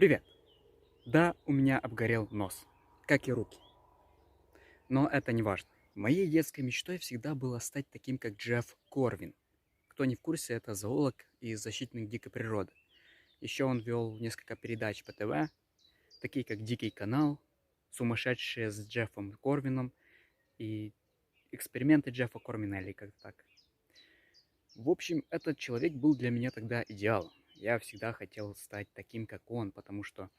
Привет! Да, у меня обгорел нос, как и руки. Но это не важно. Моей детской мечтой всегда было стать таким, как Джефф Корвин. Кто не в курсе, это зоолог и защитник дикой природы. Еще он вел несколько передач по ТВ, такие как «Дикий канал», «Сумасшедшие с Джеффом Корвином» и «Эксперименты Джеффа Корвина» или как-то так. В общем, этот человек был для меня тогда идеалом. Я всегда хотел стать таким, как он, потому что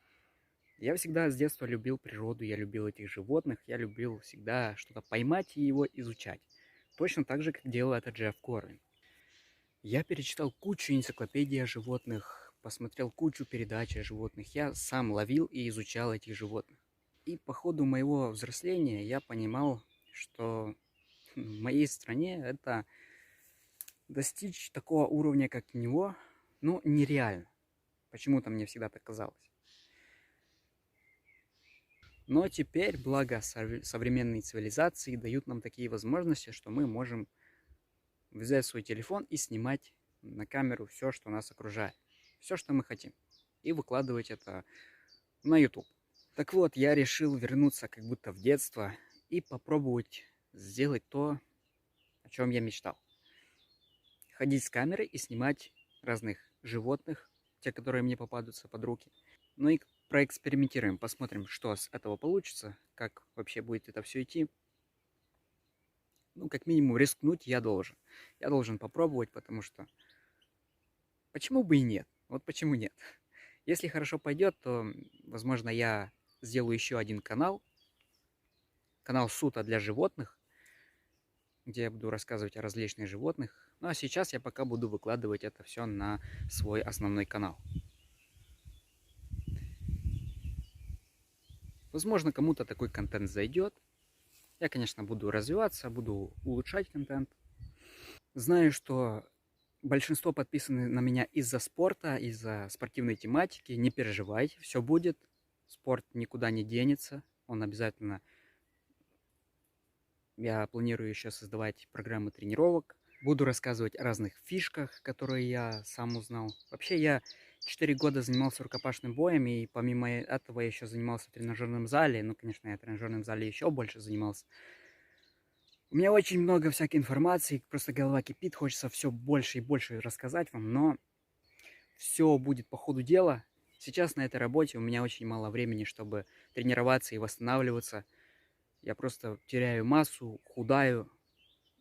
я всегда с детства любил природу, я любил этих животных, я любил всегда что-то поймать и его изучать. Точно так же, как делал это Джефф Корвин. Я перечитал кучу энциклопедий о животных, посмотрел кучу передач о животных, я сам ловил и изучал этих животных. И по ходу моего взросления я понимал, что в моей стране это достичь такого уровня, как у него, ну, нереально. Почему-то мне всегда так казалось. Но теперь, благо современной цивилизации, дают нам такие возможности, что мы можем взять свой телефон и снимать на камеру все, что нас окружает. Все, что мы хотим. И выкладывать это на YouTube. Так вот, я решил вернуться как будто в детство и попробовать сделать то, о чем я мечтал. Ходить с камерой и снимать разных животных, те, которые мне попадутся под руки. Ну и проэкспериментируем, посмотрим, что с этого получится, как вообще будет это все идти. Ну, как минимум, рискнуть я должен. Я должен попробовать, потому что почему бы и нет? Вот почему нет? Если хорошо пойдет, то, возможно, я сделаю еще один канал. Канал Сута для животных, где я буду рассказывать о различных животных. Ну, а сейчас я пока буду выкладывать это все на свой основной канал. Возможно, кому-то такой контент зайдет. Я, конечно, буду развиваться, буду улучшать контент. Знаю, что большинство подписаны на меня из-за спорта, из-за спортивной тематики. Не переживайте, все будет. Спорт никуда не денется. Он обязательно... Я планирую еще создавать программы тренировок. Буду рассказывать о разных фишках, которые я сам узнал. Вообще, я 4 года занимался рукопашным боем, и помимо этого я еще занимался в тренажерном зале. Ну, конечно, я в тренажерном зале еще больше занимался. У меня очень много всякой информации, просто голова кипит, хочется все больше и больше рассказать вам, но все будет по ходу дела. Сейчас на этой работе у меня очень мало времени, чтобы тренироваться и восстанавливаться. Я просто теряю массу, худаю,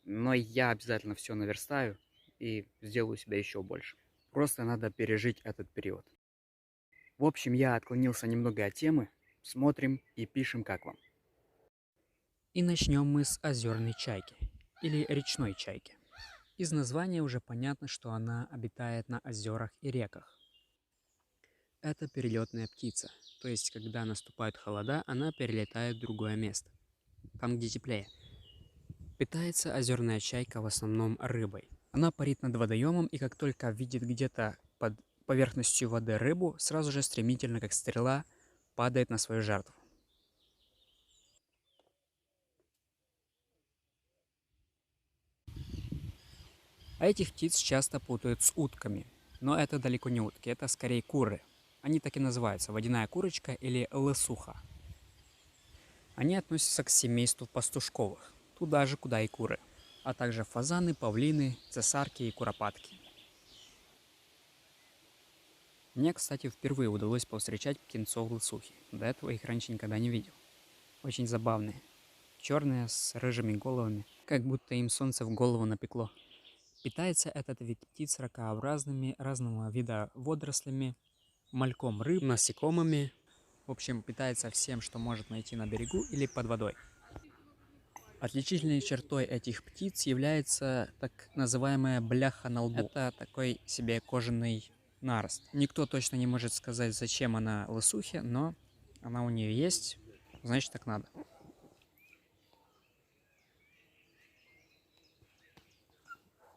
но я обязательно все наверстаю и сделаю себя еще больше. Просто надо пережить этот период. В общем, я отклонился немного от темы. Смотрим и пишем, как вам. И начнем мы с озерной чайки, или речной чайки. Из названия уже понятно, что она обитает на озерах и реках. Это перелетная птица, то есть когда наступают холода, она перелетает в другое место, там где теплее. Питается озерная чайка в основном рыбой. Она парит над водоемом и как только видит где-то под поверхностью воды рыбу, сразу же стремительно, как стрела, падает на свою жертву. А этих птиц часто путают с утками. Но это далеко не утки, это скорее куры. Они так и называются – водяная курочка или лысуха. Они относятся к семейству пастушковых, туда же, куда и куры, а также фазаны, павлины, цесарки и куропатки. Мне, кстати, впервые удалось повстречать птенцов лысухи. До этого их раньше никогда не видел. Очень забавные. Черные, с рыжими головами, как будто им солнце в голову напекло. Питается этот вид птиц ракообразными, разного вида водорослями, мальком рыб, насекомыми. В общем, питается всем, что может найти на берегу или под водой. Отличительной чертой этих птиц является так называемая бляха на лбу. Это такой себе кожаный нарост. Никто точно не может сказать, зачем она лысухе, но она у нее есть, значит так надо.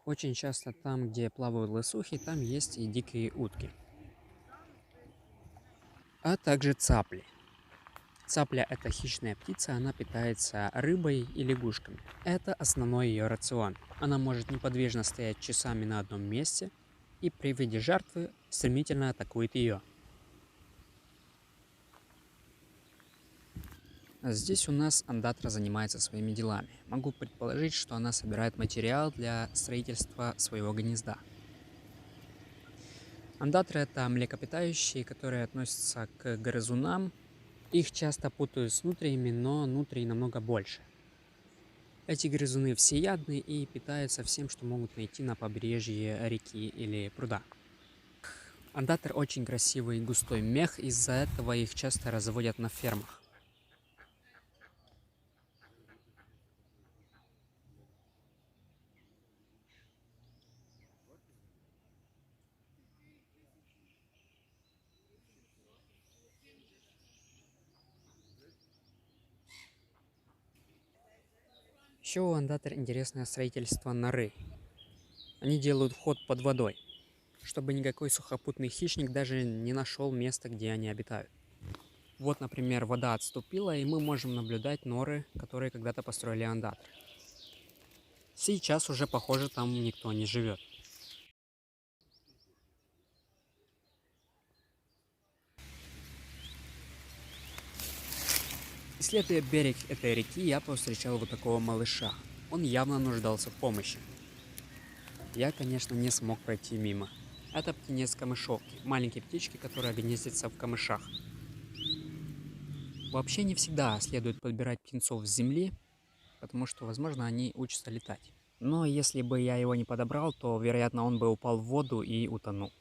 Очень часто там, где плавают лысухи, там есть и дикие утки. А также цапли. Цапля – это хищная птица, она питается рыбой и лягушками. Это основной ее рацион. Она может неподвижно стоять часами на одном месте и при виде жертвы стремительно атакует ее. Здесь у нас андатра занимается своими делами. Могу предположить, что она собирает материал для строительства своего гнезда. Андатры — это млекопитающие, которые относятся к грызунам. Их часто путают с нутриями, но нутрий намного больше. Эти грызуны всеядны и питаются всем, что могут найти на побережье реки или пруда. Андатр очень красивый и густой мех, из-за этого их часто разводят на фермах. Еще у андатр интересное строительство норы. Они делают вход под водой, чтобы никакой сухопутный хищник даже не нашел места, где они обитают. Вот, например, вода отступила, и мы можем наблюдать норы, которые когда-то построили андатры. Сейчас уже, похоже, там никто не живет. Исследуя берег этой реки, я повстречал вот такого малыша. Он явно нуждался в помощи. Я, конечно, не смог пройти мимо. Это птенец камышовки, маленькие птички, которые гнездятся в камышах. Вообще не всегда следует подбирать птенцов с земли, потому что, возможно, они учатся летать. Но если бы я его не подобрал, то, вероятно, он бы упал в воду и утонул.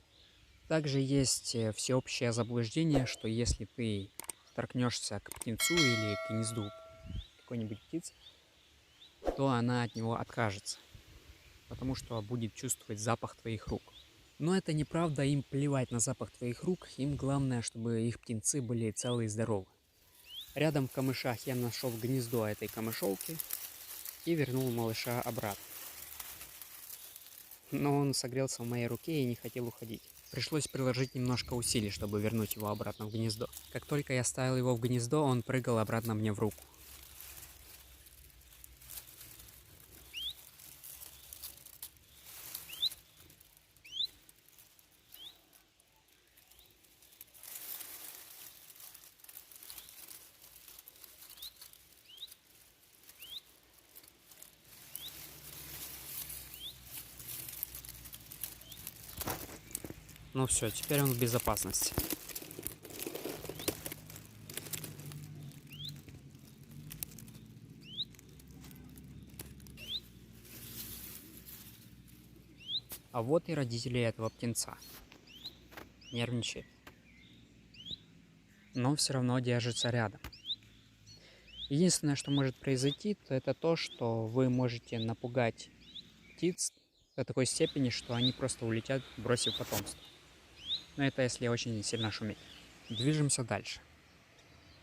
Также есть всеобщее заблуждение, что если ты торкнешься к птенцу или к гнезду какой-нибудь птицы, то она от него откажется, потому что будет чувствовать запах твоих рук. Но это неправда, им плевать на запах твоих рук, им главное, чтобы их птенцы были целы и здоровы. Рядом в камышах я нашел гнездо этой камышовки и вернул малыша обратно. Но он согрелся в моей руке и не хотел уходить. Пришлось приложить немножко усилий, чтобы вернуть его обратно в гнездо. Как только я ставил его в гнездо, он прыгал обратно мне в руку. Ну все, теперь он в безопасности. А вот и родители этого птенца. Нервничает. Но все равно держится рядом. Единственное, что может произойти, то это то, что вы можете напугать птиц до такой степени, что они просто улетят, бросив потомство. Но это если очень сильно шуметь. Движемся дальше.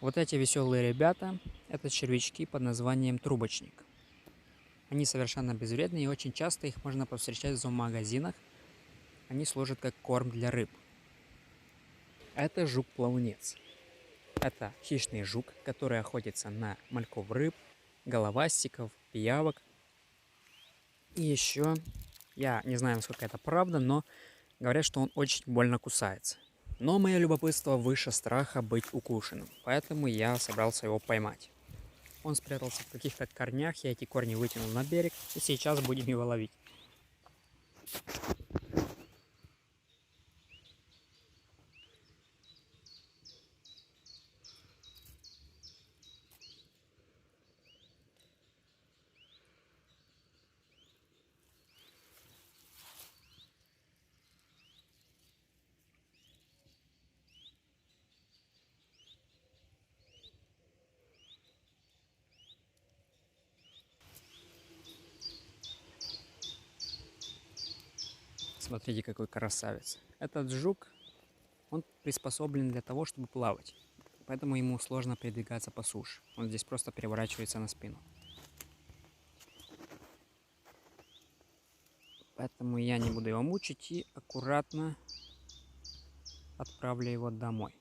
Вот эти веселые ребята – это червячки под названием трубочник. Они совершенно безвредны, и очень часто их можно повстречать в зоомагазинах. Они служат как корм для рыб. Это жук-плавунец. Это хищный жук, который охотится на мальков рыб, головастиков, пиявок. И еще, я не знаю, насколько это правда, но говорят, что он очень больно кусается. Но мое любопытство выше страха быть укушенным, поэтому я собрался его поймать. Он спрятался в каких-то корнях, я эти корни вытянул на берег, и сейчас будем его ловить. Смотрите, какой красавец. Этот жук, он приспособлен для того, чтобы плавать. Поэтому ему сложно передвигаться по суше. Он здесь просто переворачивается на спину. Поэтому я не буду его мучить и аккуратно отправлю его домой.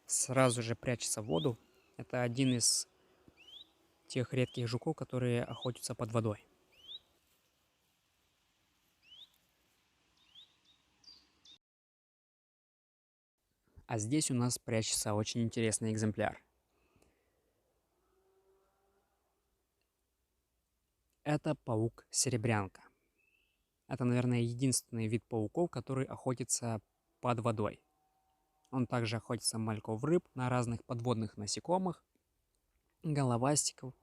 Сразу же прячется в воду. Это один из тех редких жуков, которые охотятся под водой. А здесь у нас прячется очень интересный экземпляр. Это паук-серебрянка. Это, наверное, единственный вид пауков, который охотится под водой. Он также охотится на мальков рыб, на разных подводных насекомых, головастиков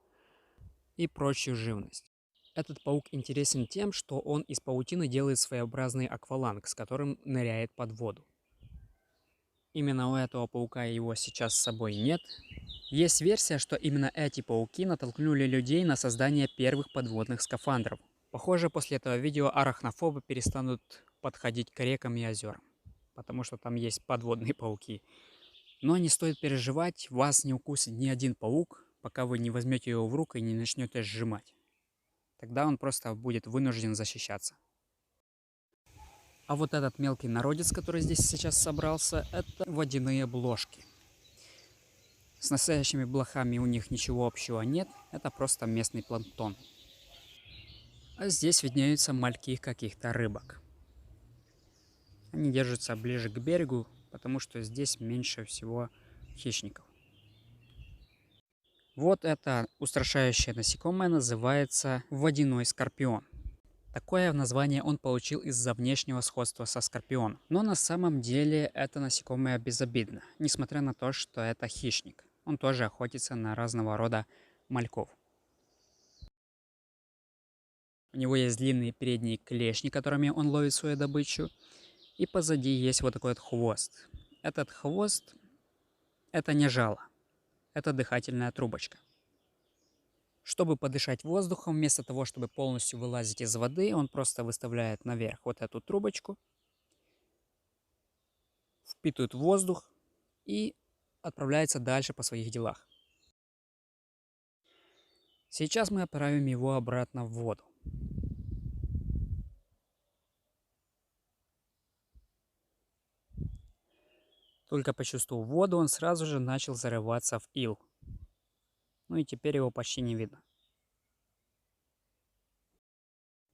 и прочую живность. Этот паук интересен тем, что он из паутины делает своеобразный акваланг, с которым ныряет под воду. Именно у этого паука его сейчас с собой нет. Есть версия, что именно эти пауки натолкнули людей на создание первых подводных скафандров. Похоже, после этого видео арахнофобы перестанут подходить к рекам и озерам, потому что там есть подводные пауки. Но не стоит переживать, вас не укусит ни один паук, пока вы не возьмете его в руку и не начнете сжимать. Тогда он просто будет вынужден защищаться. А вот этот мелкий народец, который здесь сейчас собрался, это водяные блошки. С настоящими блохами у них ничего общего нет, это просто местный планктон. А здесь виднеются мальки каких-то рыбок. Они держатся ближе к берегу, потому что здесь меньше всего хищников. Вот это устрашающее насекомое называется водяной скорпион. Такое название он получил из-за внешнего сходства со скорпионом. Но на самом деле это насекомое безобидно, несмотря на то, что это хищник. Он тоже охотится на разного рода мальков. У него есть длинные передние клешни, которыми он ловит свою добычу. И позади есть вот такой вот хвост. Этот хвост — это не жало, это дыхательная трубочка. Чтобы подышать воздухом, вместо того, чтобы полностью вылазить из воды, он просто выставляет наверх вот эту трубочку, впитывает воздух и отправляется дальше по своих делах. Сейчас мы отправим его обратно в воду. Только почувствовав воду, он сразу же начал зарываться в ил. Ну и теперь его почти не видно.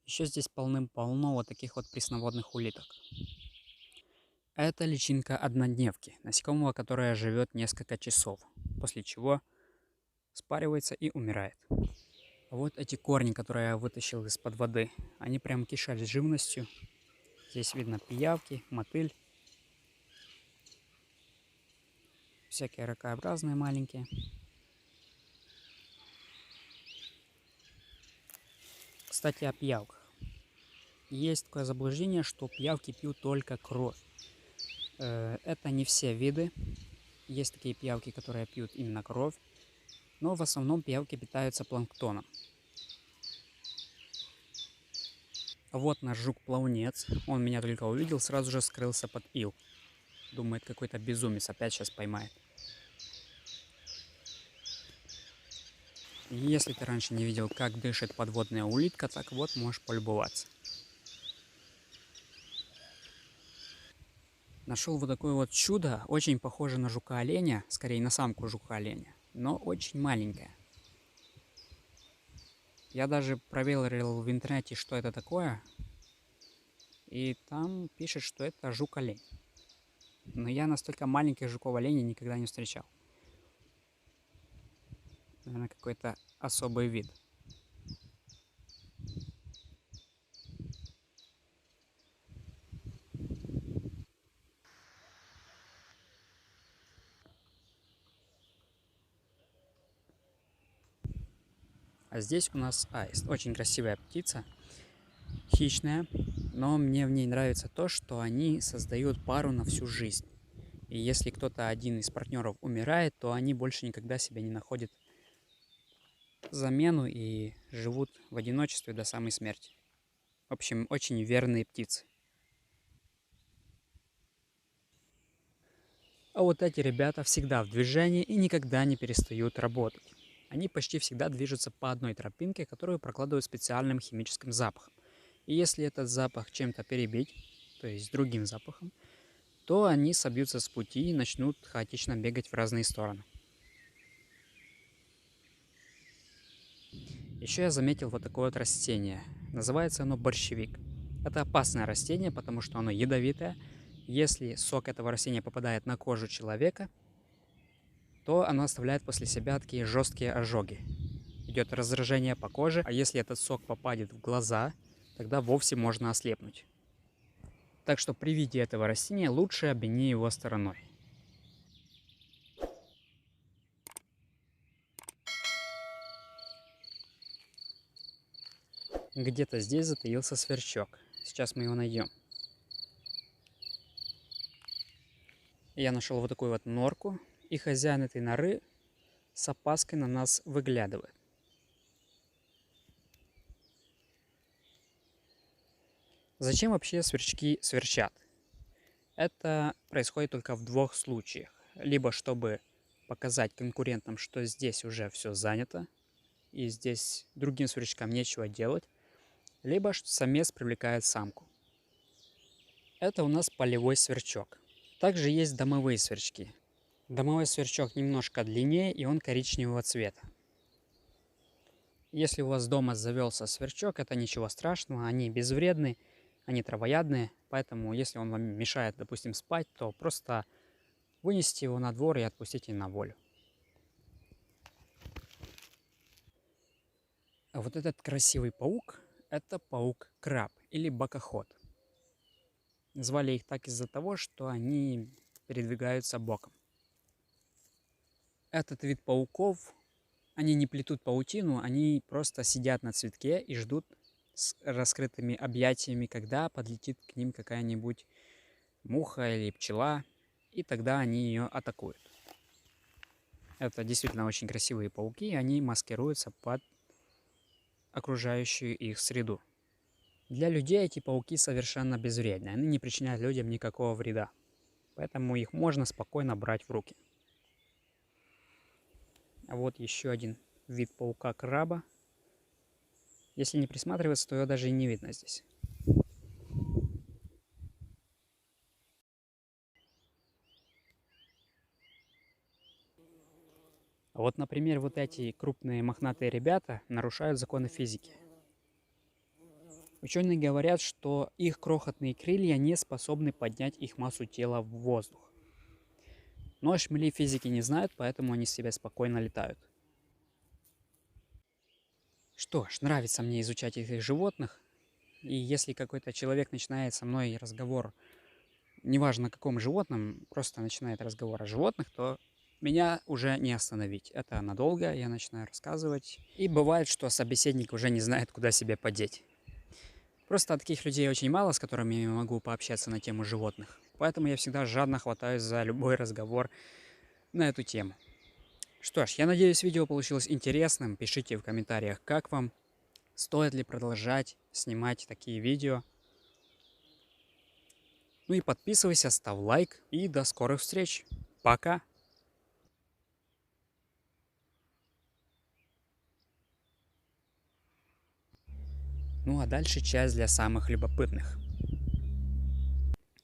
Еще здесь полным-полно вот таких вот пресноводных улиток. Это личинка однодневки, насекомого, которое живет несколько часов, после чего спаривается и умирает. А вот эти корни, которые я вытащил из-под воды, они прям кишат живностью. Здесь видно пиявки, мотыль, всякие ракообразные маленькие. Кстати, о пиявках. Есть такое заблуждение, что пиявки пьют только кровь. Это не все виды. Есть такие пиявки, которые пьют именно кровь. Но в основном пиявки питаются планктоном. Вот наш жук-плавунец. Он меня только увидел, сразу же скрылся под ил. Думает, какой-то безумец опять сейчас поймает. Если ты раньше не видел, как дышит подводная улитка, так вот можешь полюбоваться. Нашел вот такое вот чудо, очень похоже на жука-оленя, скорее на самку жука-оленя, но очень маленькая. Я даже проверил в интернете, что это такое, и там пишет, что это жук-олень. Но я настолько маленьких жуков-оленей никогда не встречал. Наверное, какой-то особый вид. А здесь у нас аист. Очень красивая птица, хищная, но мне в ней нравится то, что они создают пару на всю жизнь. И если кто-то один из партнеров умирает, то они больше никогда себе не находят замену и живут в одиночестве до самой смерти. В общем, очень верные птицы. А вот эти ребята всегда в движении и никогда не перестают работать. Они почти всегда движутся по одной тропинке, которую прокладывают специальным химическим запахом. И если этот запах чем-то перебить, то есть другим запахом, то они собьются с пути и начнут хаотично бегать в разные стороны. Еще я заметил вот такое вот растение. Называется оно борщевик. Это опасное растение, потому что оно ядовитое Если сок этого растения попадает на кожу человека, то оно оставляет после себя такие жесткие ожоги. Идет раздражение по коже, а если этот сок попадет в глаза, тогда вовсе можно ослепнуть. Так что при виде этого растения лучше обойди его стороной. Где-то здесь затаился сверчок. Сейчас мы его найдем. Я нашел вот такую вот норку, и хозяин этой норы с опаской на нас выглядывает. Зачем вообще сверчки сверчат? Это происходит только в двух случаях. Либо чтобы показать конкурентам, что здесь уже все занято, и здесь другим сверчкам нечего делать, либо что самец привлекает самку. Это у нас полевой сверчок. Также есть домовые сверчки. Домовой сверчок немножко длиннее, и он коричневого цвета. Если у вас дома завелся сверчок, это ничего страшного, они безвредны, они травоядные, поэтому если он вам мешает, допустим, спать, то просто вынесите его на двор и отпустите на волю. А вот этот красивый паук – это паук-краб или бокоход. Звали их так из-за того, что они передвигаются боком. Этот вид пауков, они не плетут паутину, они просто сидят на цветке и ждут с раскрытыми объятиями, когда подлетит к ним какая-нибудь муха или пчела, и тогда они ее атакуют. Это действительно очень красивые пауки, они маскируются под окружающую их среду. Для людей эти пауки совершенно безвредны, они не причиняют людям никакого вреда, поэтому их можно спокойно брать в руки. А вот еще один вид паука-краба. Если не присматриваться, то его даже и не видно здесь. А вот, например, вот эти крупные мохнатые ребята нарушают законы физики. Ученые говорят, что их крохотные крылья не способны поднять их массу тела в воздух. Но шмели физики не знают, поэтому они себе спокойно летают. Что ж, нравится мне изучать этих животных. И если какой-то человек начинает со мной разговор, неважно о каком животном, просто начинает разговор о животных, то меня уже не остановить. Это надолго, я начинаю рассказывать. И бывает, что собеседник уже не знает, куда себя подеть. Просто таких людей очень мало, с которыми я могу пообщаться на тему животных. Поэтому я всегда жадно хватаюсь за любой разговор на эту тему. Что ж, я надеюсь, видео получилось интересным. Пишите в комментариях, как вам. Стоит ли продолжать снимать такие видео. Ну и подписывайся, ставь лайк. И до скорых встреч. Пока! Ну а дальше часть для самых любопытных.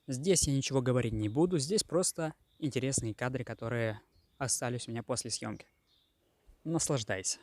Здесь я ничего говорить не буду. Здесь просто интересные кадры, которые остались у меня после съемки. Наслаждайся.